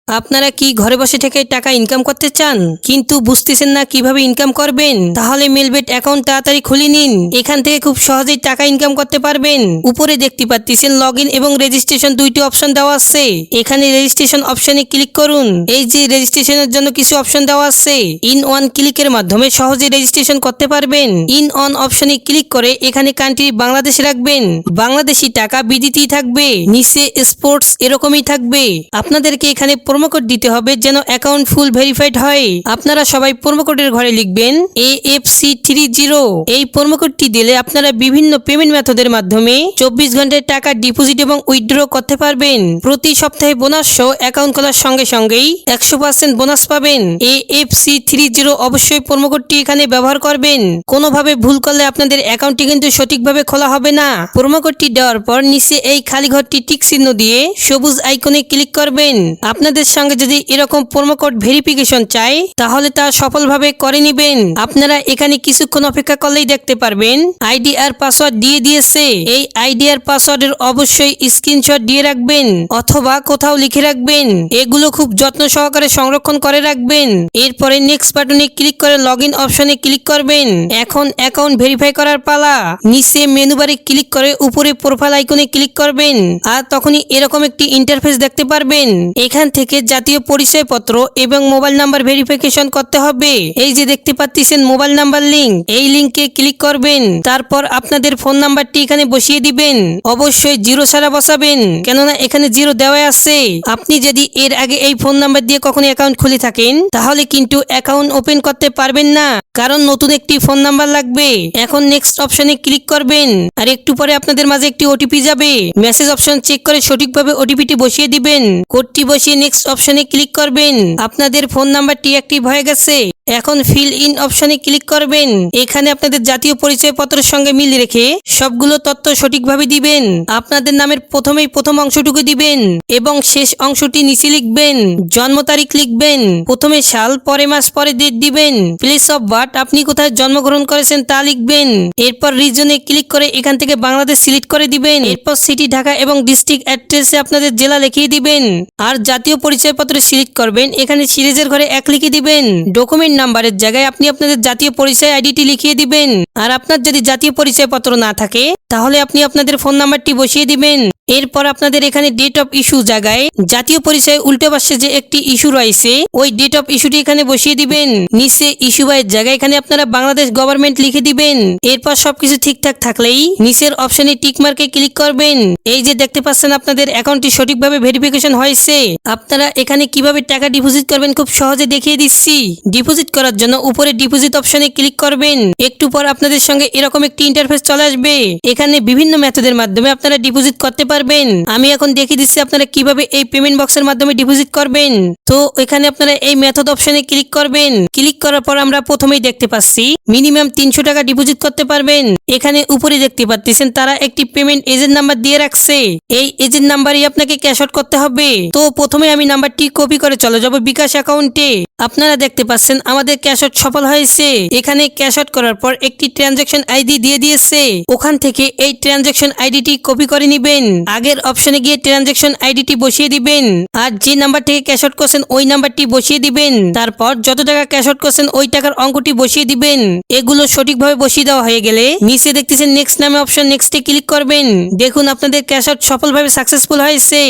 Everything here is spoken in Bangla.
আপনারা কি ঘরে বসে থেকে টাকা ইনকাম করতে চান কিন্তু বুঝতেছেন না কিভাবে ইনকাম করবেন? তাহলে মেলবেট অ্যাকাউন্ট তাড়াতাড়ি খুলে নিন। এখান থেকে খুব সহজেই টাকা ইনকাম করতে পারবেন। উপরে দেখতে পাচ্ছেন লগইন এবং রেজিস্ট্রেশন দুইটি অপশন দেওয়া আছে। এখানে রেজিস্ট্রেশন অপশনে ক্লিক করুন। এই যে রেজিস্ট্রেশনের জন্য কিছু অপশন দেওয়া আছে, ইন ওয়ান ক্লিকের মাধ্যমে সহজে রেজিস্ট্রেশন করতে পারবেন। ইন অন অপশনে ক্লিক করে এখানে কান্ট্রি বাংলাদেশ রাখবেন। বাংলাদেশি টাকা বিডিটি থাকবে, নিচে স্পোর্টস এরকমই থাকবে। আপনাদেরকে এখানে প্রোমো কোড দিতে হবে যেন অ্যাকাউন্ট ফুল ভেরিফাইড হয়। আপনারা সবাই প্রোমো কোডের ঘরে লিখবেন AFC30। এই প্রোমো কোডটি দিলে আপনারা বিভিন্ন পেমেন্ট মেথডের মাধ্যমে 24 ঘন্টায় টাকা ডিপোজিট এবং উইথড্র করতে পারবেন। প্রতি সপ্তাহে বোনাস সহ অ্যাকাউন্ট খোলার সঙ্গে সঙ্গেই 100% বোনাস পাবেন। AFC30 অবশ্যই প্রোমো কোডটি এখানে ব্যবহার করবেন। কোনোভাবে ভুল করলে আপনাদের অ্যাকাউন্টটি কিন্তু সঠিকভাবে খোলা হবে না। প্রোমো কোডটি দেওয়ার পর নিচে এই খালি ঘরটি টিক চিহ্ন দিয়ে সবুজ আইকনে ক্লিক করবেন। আপনাদের সঙ্গে যদি এরকম প্রোমো কোড ভেরিফিকেশন চাই তাহলে তা সফলভাবে করে নেবেন। আপনারা এখানে কিছুক্ষণ অপেক্ষা করলেই দেখতে পারবেন আইডি আর পাসওয়ার্ড দিয়ে দিয়েছে। এই আইডি আর পাসওয়ার্ডের অবশ্যই স্ক্রিনশট দিয়ে রাখবেন অথবা কোথাও লিখে রাখবেন। এগুলো খুব যত্ন সহকারে সংরক্ষণ করে রাখবেন। এরপরে নেক্সট বাটনে ক্লিক করে লগইন অপশনে ক্লিক করবেন। এখন অ্যাকাউন্ট ভেরিফাই করার পালা। নিচে মেনু বারে ক্লিক করে উপরে প্রোফাইল আইকনে ক্লিক করবেন আর তখনই এরকম একটি ইন্টারফেস দেখতে পারবেন। এখান থেকে জাতীয় পরিচয়পত্র এবং মোবাইল নাম্বার ভেরিফিকেশন করতে হবে। এই যে দেখতে পাচ্ছেন মোবাইল নাম্বার লিংক, এই লিংকে ক্লিক করবেন। তারপর আপনাদের ফোন নাম্বারটি এখানে বসিয়ে দিবেন। অবশ্যই 0 ছাড়া বসাবেন, কেননা এখানে 0 দেওয়া আছে। আপনি যদি এর আগে এই ফোন নাম্বার দিয়ে কখনো অ্যাকাউন্ট খুলে থাকেন তাহলে কিন্তু অ্যাকাউন্ট ওপেন করতে পারবেন না, কারণ নতুন একটি ফোন নাম্বার লাগবে। এখন নেক্সট অপশনে ক্লিক করবেন আর একটু পরে আপনাদের মাঝে একটি ওটিপি যাবে। মেসেজ অপশন চেক করে সঠিকভাবে ওটিপিটি বসিয়ে দিবেন। কোডটি বসিয়ে নেক্সট অপশনে ক্লিক করবেন। আপনাদের ফোন নাম্বারটি অ্যাক্টিভ হয়ে গেছে। এখন ফিল ইন অপশনে ক্লিক করবেন। এখানে আপনাদের জাতীয় পরিচয়পত্রের সঙ্গে মিল রেখে সবগুলো তথ্য সঠিকভাবে দিবেন। আপনাদের নামের প্রথমেই প্রথম অংশটুকু দিবেন এবং শেষ অংশটি নিচে লিখবেন। জন্ম তারিখ লিখবেন, প্রথমে সাল, পরে মাস, পরে ডেট দিবেন। প্লেস অফ বার্থ আপনি কোথায় জন্মগ্রহণ করেছেন তা লিখবেন। এরপর রিজনে ক্লিক করে এখান থেকে বাংলাদেশ সিলেক্ট করে দিবেন। এরপর সিটি ঢাকা এবং ডিস্ট্রিক্ট অ্যাড্রেসে আপনাদের জেলা লিখিয়ে দিবেন আর জাতীয় পরিচয়পত্র সিলেক্ট করবেন। এখানে সিরিজের ঘরে 1 লিখে দিবেন। ডকুমেন্ট নাম্বারের জায়গায় আপনি আপনাদের জাতীয় পরিচয় আইডিটি লিখিয়ে দিবেন। আর আপনার যদি জাতীয় পরিচয়পত্র না থাকে তাহলে আপনি আপনাদের ফোন নাম্বারটি বসিয়ে দিবেন। এরপর আপনাদের এখানে ডেট অফ ইস্যু জায়গায় জাতীয় পরিচয় উল্টো পাশে যে একটি ইস্যু রয়েছে ওই ডেট অফ ইস্যুটি এখানে বসিয়ে দিবেন। নিচে ইস্যু বাইয়ের জায়গায় এখানে আপনারা বাংলাদেশ গভর্নমেন্ট লিখে দিবেন। এরপর সবকিছু ঠিকঠাক থাকলেই নিচের অপশনে টিক মার্কে ক্লিক করবেন। এই যে দেখতে পাচ্ছেন আপনাদের অ্যাকাউন্টটি সঠিকভাবে ভেরিফিকেশন হয়েছে। আপনারা এখানে কিভাবে টাকা ডিপোজিট করবেন খুব সহজে দেখিয়ে দিচ্ছি। ডিপোজিট করার জন্য উপরে ডিপোজিট অপশনে ক্লিক করবেন। একটু পর আপনাদের সঙ্গে এরকম একটি ইন্টারফেস চলে আসবে। এখানে বিভিন্ন মেথডের মাধ্যমে আপনারা ডিপোজিট করতে পারবেন। আমি এখন দেখিয়ে দিচ্ছি আপনারা কিভাবে এই পেমেন্ট বক্সের মাধ্যমে ডিপোজিট করবেন। তো এখানে আপনারা এই মেথড অপশনে ক্লিক করবেন। ক্লিক করার পর আমরা প্রথমেই দেখতে পাচ্ছি মিনিমাম 300 টাকা ডিপোজিট করতে পারবেন। এখানে উপরে দেখতে পাচ্ছেন তারা একটি পেমেন্ট এজেন্ট নাম্বার দিয়ে রাখছে। এই এজেন্ট নাম্বারই আপনাকে ক্যাশ আউট করতে হবে। তো প্রথমে আমি নাম্বারটি কপি করে চলে যাব বিকাশ অ্যাকাউন্টে। আপনারা দেখতে পাচ্ছেন আমাদের ক্যাশ আউট সফল হয়েছে। এখানে ক্যাশ আউট করার পর একটি ট্রানজাকশন আইডি দিয়ে দিয়েছে। ওখান থেকে এই ট্রানজাকশন আইডিটি কপি করে নেবেন। আগের অপশনে গিয়ে ট্রানজাকশন আইডিটি বসিয়ে দিবেন আর যে নাম্বার থেকে ক্যাশ আউট করছেন ওই নাম্বারটি বসিয়ে দিবেন। তারপর যত টাকা ক্যাশ আউট করছেন ওই টাকার অঙ্কটি বসিয়ে দিবেন। এগুলো সঠিকভাবে বসিয়ে দেওয়া হয়ে গেলে নিচে দেখতেছেন নেক্সট নামে অপশন, নেক্সটে ক্লিক করবেন। দেখুন আপনাদের ক্যাশ আউট সফলভাবে সাকসেসফুল হয়েছে।